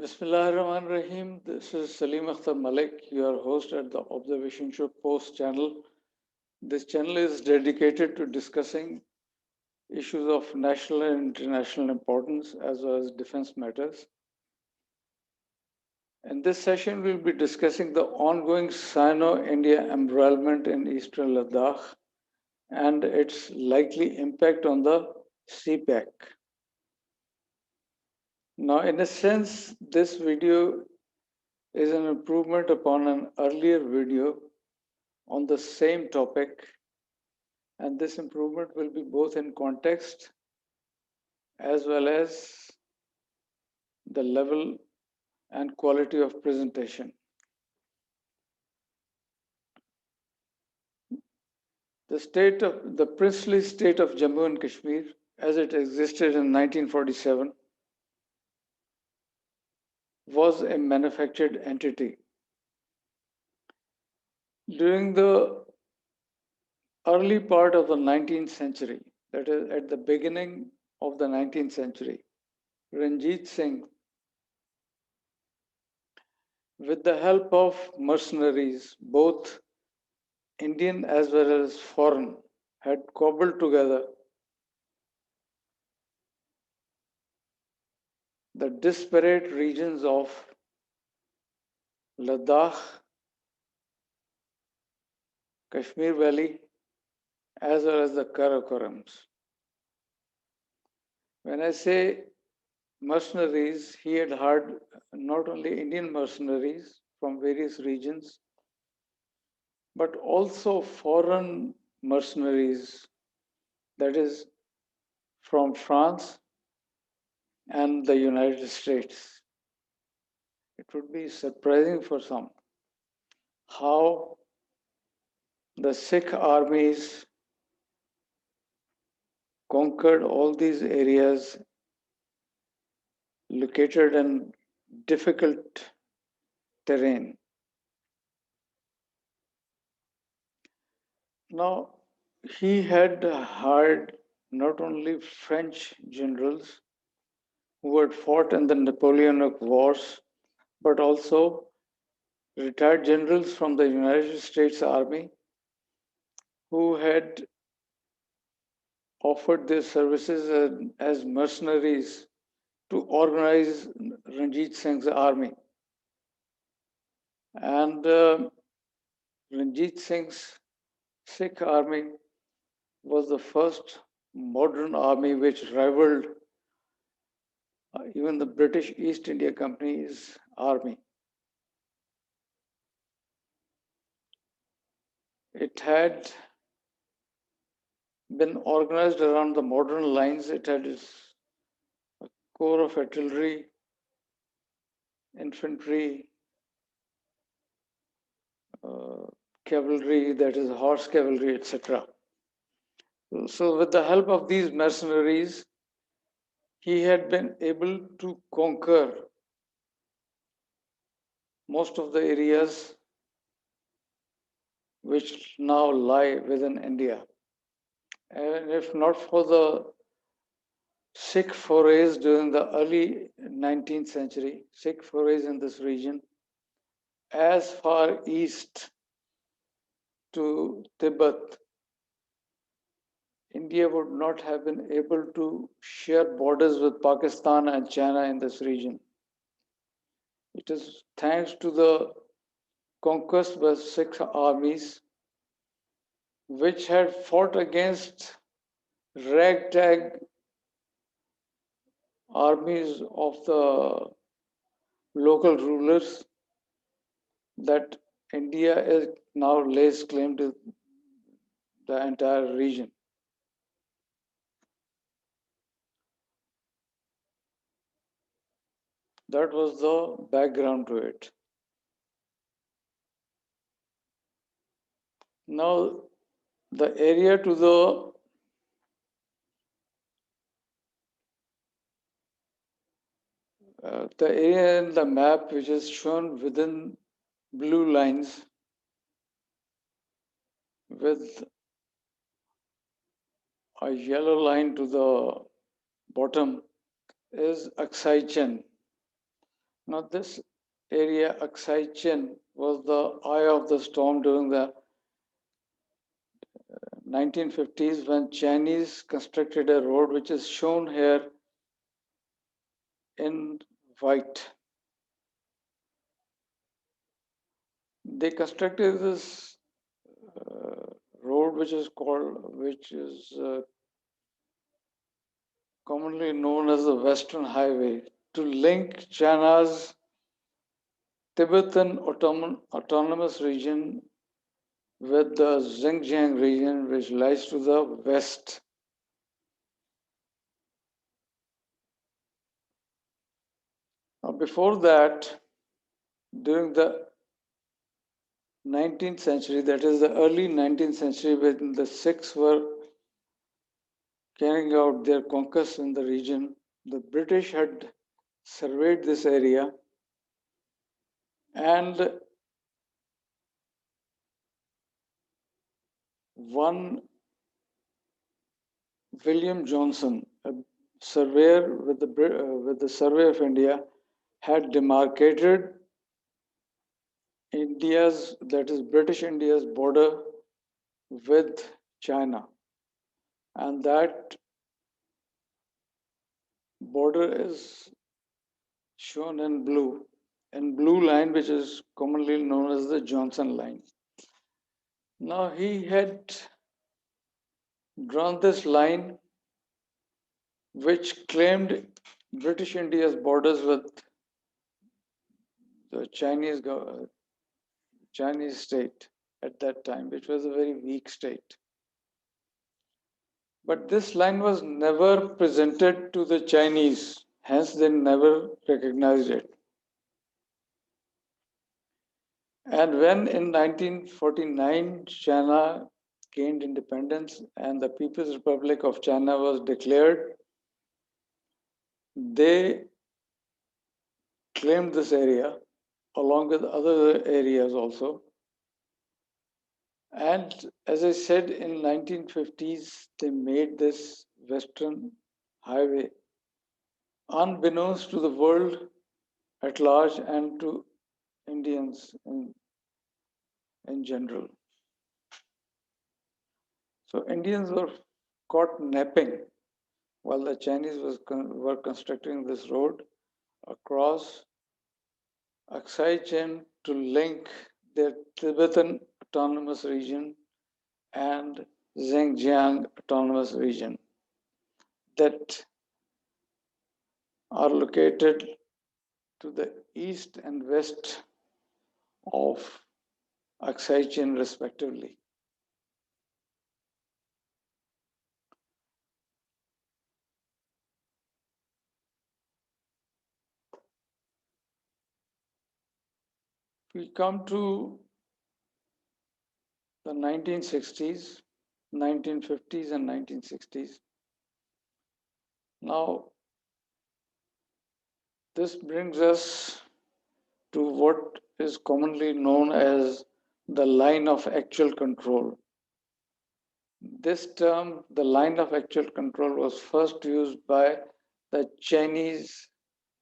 Bismillahirrahmanirrahim. This is Salim Akhtar Malik, your host at the Observation Show Post channel. This channel is dedicated to discussing issues of national and international importance as well as defense matters. In this session, we'll be discussing the ongoing Sino-India embroilment in eastern Ladakh and its likely impact on the CPEC. Now, in a sense, this video is an improvement upon an earlier video on the same topic, and this improvement will be both in context as well as the level and quality of presentation. The princely state of Jammu and Kashmir, as it existed in 1947, was a manufactured entity. During the early part of the 19th century, that is, at the beginning of the 19th century, Ranjit Singh, with the help of mercenaries, both Indian as well as foreign, had cobbled together the disparate regions of Ladakh, Kashmir Valley, as well as the Karakorams. When I say mercenaries, he had hired not only Indian mercenaries from various regions, but also foreign mercenaries, that is, from France and the United States. It would be surprising for some how the Sikh armies conquered all these areas located in difficult terrain. Now, he had hired not only French generals who had fought in the Napoleonic Wars, but also retired generals from the United States Army who had offered their services as mercenaries to organize Ranjit Singh's army. And Ranjit Singh's Sikh army was the first modern army which rivaled even the British East India Company's army. It had been organized around the modern lines. It had its corps of artillery, infantry, cavalry, that is horse cavalry, etc. So, with the help of these mercenaries, he had been able to conquer most of the areas which now lie within India. And if not for the Sikh forays during the early 19th century, Sikh forays in this region, as far east to Tibet, India would not have been able to share borders with Pakistan and China in this region. It is thanks to the conquest by Sikh armies, which had fought against ragtag armies of the local rulers, that India is now lays claim to the entire region. That was the background to it. Now, the area to the area in the map which is shown within blue lines with a yellow line to the bottom is Aksai Chin. Now, this area, Aksai Chin, was the eye of the storm during the 1950s when Chinese constructed a road which is shown here in white. They constructed this road which is commonly known as the Western Highway, to link China's Tibetan Autonomous Region with the Xinjiang region, which lies to the west. Now, before that, during the 19th century, that is the early 19th century, when the Sikhs were carrying out their conquests in the region, the British had surveyed this area, and one William Johnson, a surveyor with the Survey of India, had demarcated India's, that is British India's border with China. And that border is shown in blue line, which is commonly known as the Johnson line. Now he had drawn this line which claimed British India's borders with the Chinese state at that time, which was a very weak state. But this line was never presented to the Chinese, hence they never recognized it. And when in 1949 China gained independence and the People's Republic of China was declared, they claimed this area along with other areas also. And as I said, in 1950s, they made this Western Highway unbeknownst to the world at large and to Indians in general. So Indians were caught napping while the Chinese were constructing this road across Aksai Chin to link their Tibetan Autonomous Region and Xinjiang Autonomous Region that are located to the east and west of Aksai Chin respectively. We come to the 1960s, 1950s and 1960s. Now, this brings us to what is commonly known as the line of actual control. This term, the line of actual control, was first used by the Chinese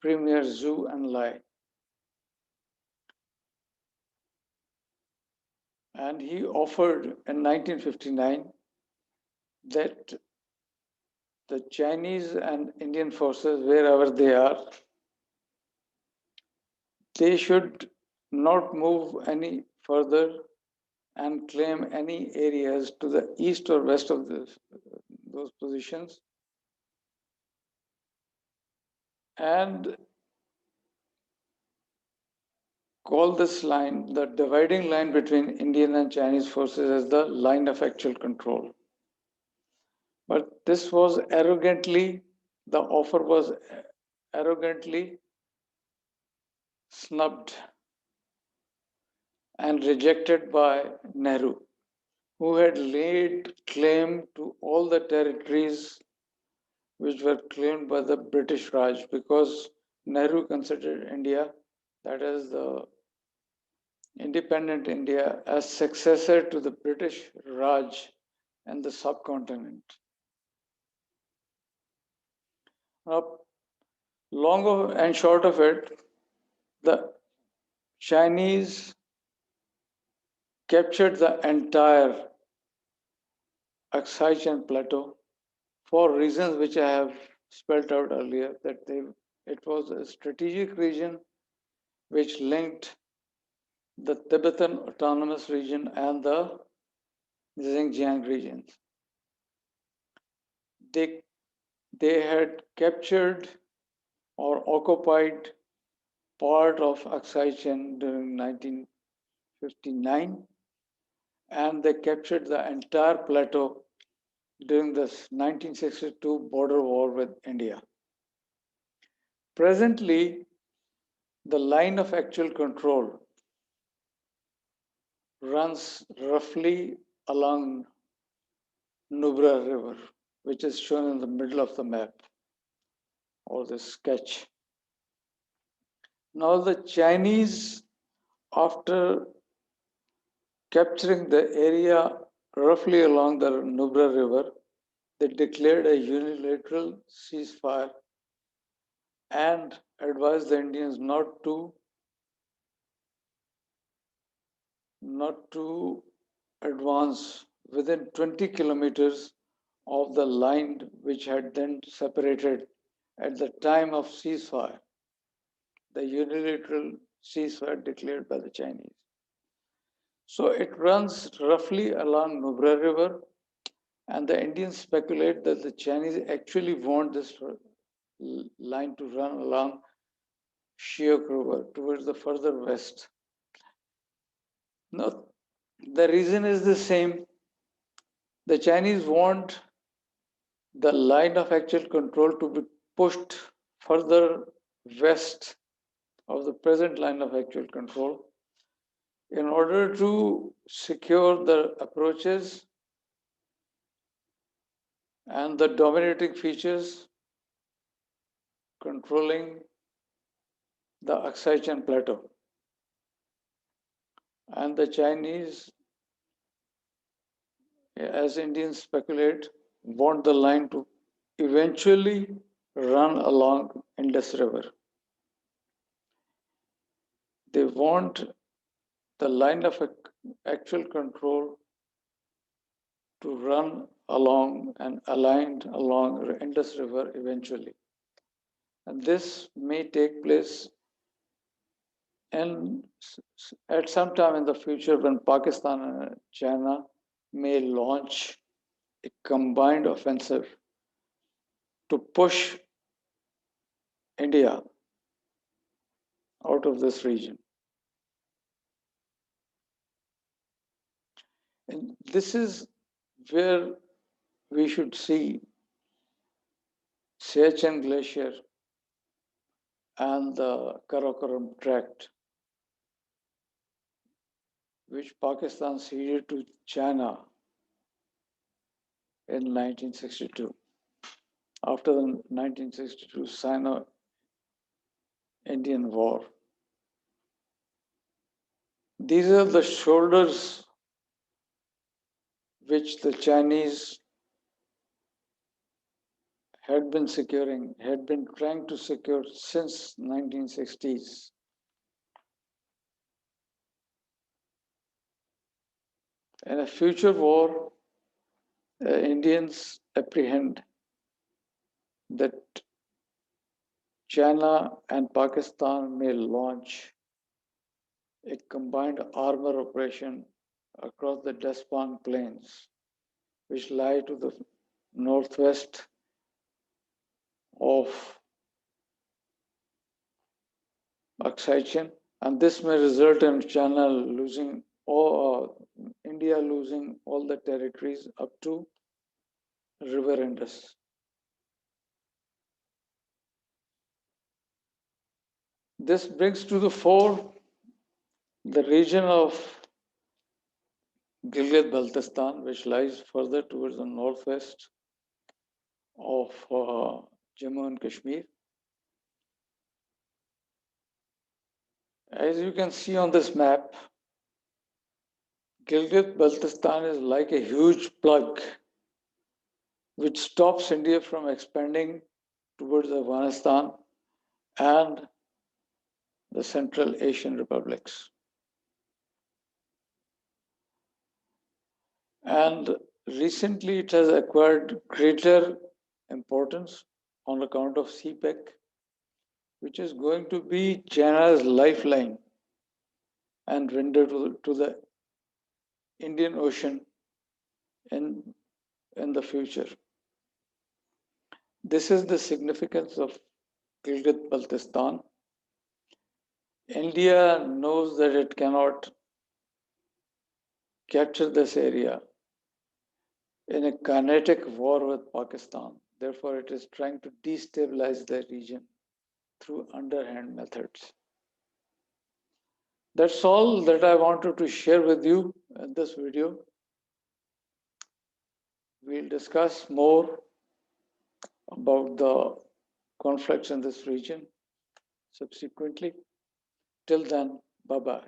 Premier Zhou Enlai. And he offered in 1959 that the Chinese and Indian forces, wherever they are, they should not move any further and claim any areas to the east or west of those positions. And call this line, the dividing line between Indian and Chinese forces, as the line of actual control. But this was the offer was arrogantly snubbed and rejected by Nehru, who had laid claim to all the territories which were claimed by the British Raj, because Nehru considered India, that is the independent India, as successor to the British Raj and the subcontinent. Now, long and short of it, The Chinese captured the entire Aksai Plateau for reasons which I have spelled out earlier, that it was a strategic region which linked the Tibetan Autonomous Region and the Xinjiang regions. They had captured or occupied part of Aksai Chin during 1959, and they captured the entire plateau during the 1962 border war with India. Presently, the line of actual control runs roughly along Nubra River, which is shown in the middle of the map or the sketch. Now the Chinese, after capturing the area roughly along the Nubra River, they declared a unilateral ceasefire and advised the Indians not to advance within 20 kilometers of the line which had then separated at the time of ceasefire, the unilateral ceasefire declared by the Chinese. So it runs roughly along Nubra River, and the Indians speculate that the Chinese actually want this line to run along Shiok River towards the further west. Now, the reason is the same. The Chinese want the line of actual control to be pushed further west of the present line of actual control in order to secure the approaches and the dominating features controlling the Aksai Chin Plateau. And the Chinese, as Indians speculate, want the line to eventually run along Indus River. They want the line of actual control to run along and aligned along Indus River eventually. And this may take place at some time in the future when Pakistan and China may launch a combined offensive to push India out of this region. And this is where we should see Siachen Glacier and the Karakoram Tract, which Pakistan ceded to China in 1962, after the 1962 Sino-Indian War. These are the shoulders which the Chinese had been trying to secure since 1960s. In a future war, Indians apprehend that China and Pakistan may launch a combined armor operation across the Despang Plains, which lie to the northwest of Aksai Chin, and this may result in China losing India losing all the territories up to River Indus. This brings to the fore the region of Gilgit-Baltistan, which lies further towards the northwest of Jammu and Kashmir. As you can see on this map, Gilgit-Baltistan is like a huge plug which stops India from expanding towards Afghanistan and the Central Asian republics. And recently it has acquired greater importance on account of CPEC, which is going to be China's lifeline and window to the Indian Ocean in the future. This is the significance of Gilgit-Baltistan. India knows that it cannot capture this area in a kinetic war with Pakistan. Therefore, it is trying to destabilize the region through underhand methods. That's all that I wanted to share with you in this video. We'll discuss more about the conflicts in this region subsequently. Till then, bye-bye.